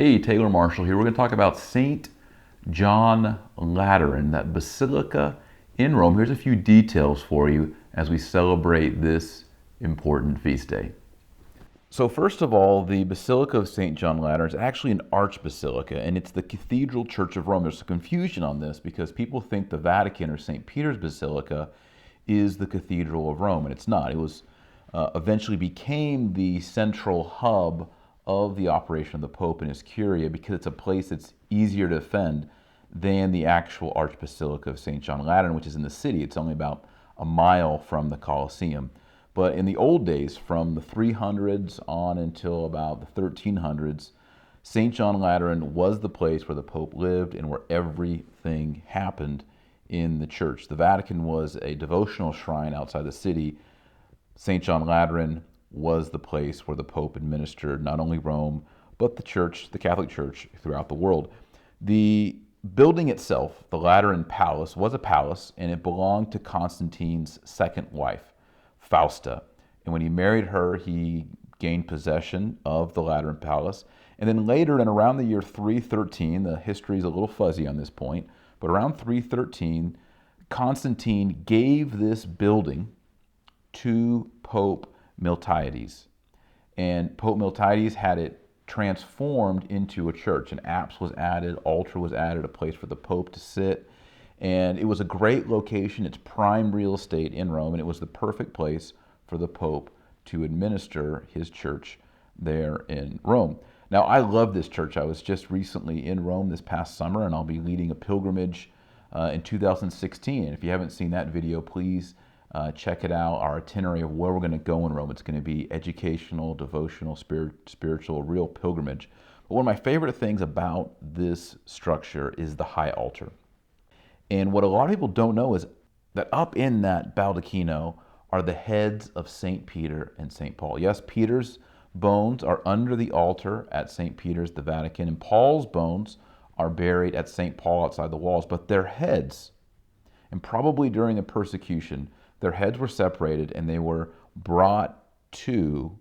Hey, Taylor Marshall here. We're going to talk about St. John Lateran, that basilica in Rome. Here's a few details for you as we celebrate this important feast day. So first of all, the Basilica of St. John Lateran is actually an archbasilica, and it's the Cathedral Church of Rome. There's a confusion on this because people think the Vatican or St. Peter's Basilica is the Cathedral of Rome, and it's not. It was eventually became the central hub of the operation of the Pope and his Curia because it's a place that's easier to defend than the actual Archbasilica of St. John Lateran, which is in the city. It's only about a mile from the Colosseum. But in the old days, from the 300s on until about the 1300s, St. John Lateran was the place where the Pope lived and where everything happened in the church. The Vatican was a devotional shrine outside the city. St. John Lateran was the place where the Pope administered not only Rome, but the church, the Catholic Church throughout the world. The building itself, the Lateran Palace, was a palace, and it belonged to Constantine's second wife, Fausta. And when he married her, he gained possession of the Lateran Palace. And then later, in around the year 313, the history is a little fuzzy on this point, but around 313, Constantine gave this building to Pope Miltiades. And Pope Miltiades had it transformed into a church. An apse was added, altar was added, a place for the Pope to sit. And it was a great location. It's prime real estate in Rome, and it was the perfect place for the Pope to administer his church there in Rome. Now, I love this church. I was just recently in Rome this past summer, and I'll be leading a pilgrimage in 2016. And if you haven't seen that video, please check it out, our itinerary of where we're going to go in Rome. It's going to be educational, devotional, spiritual, real pilgrimage. But one of my favorite things about this structure is the high altar. And what a lot of people don't know is that up in that baldacchino are the heads of St. Peter and St. Paul. Yes, Peter's bones are under the altar at St. Peter's, the Vatican, and Paul's bones are buried at St. Paul outside the walls. But their heads, and probably during the persecution, their heads were separated and they were brought to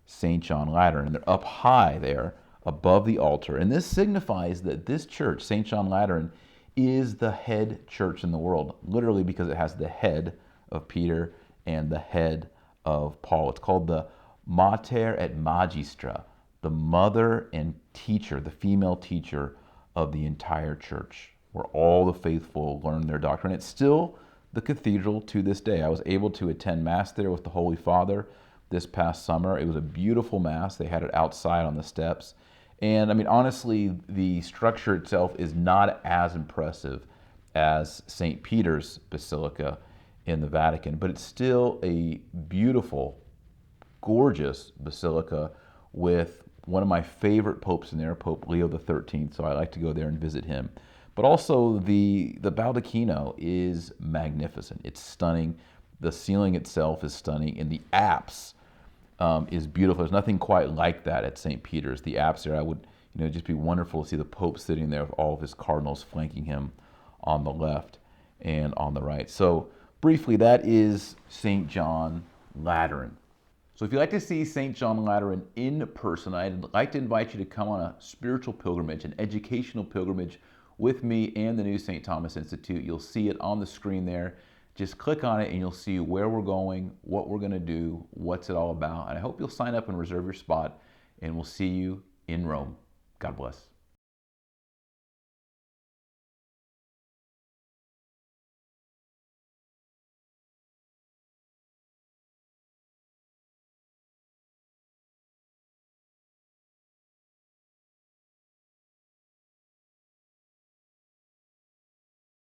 St. John Lateran. And they're up high there above the altar. And this signifies that this church, St. John Lateran, is the head church in the world, literally because it has the head of Peter and the head of Paul. It's called the Mater et Magistra, the mother and teacher, the female teacher of the entire church, where all the faithful learn their doctrine. It's still the cathedral to this day. I was able to attend Mass there with the Holy Father this past summer. It was a beautiful Mass. They had it outside on the steps. And I mean, honestly, the structure itself is not as impressive as St. Peter's Basilica in the Vatican, but it's still a beautiful, gorgeous basilica with one of my favorite popes in there, Pope Leo XIII. So I like to go there and visit him. But also the baldacchino is magnificent. It's stunning. The ceiling itself is stunning, and the apse is beautiful. There's nothing quite like that at St. Peter's. The apse there, I would just be wonderful to see the Pope sitting there with all of his cardinals flanking him on the left and on the right. So briefly, that is St. John Lateran. So if you'd like to see St. John Lateran in person, I'd like to invite you to come on a spiritual pilgrimage, an educational pilgrimage with me and the new St. Thomas Institute. You'll see it on the screen there. Just click on it and you'll see where we're going, what we're going to do, what's it all about. And I hope you'll sign up and reserve your spot, and we'll see you in Rome. God bless.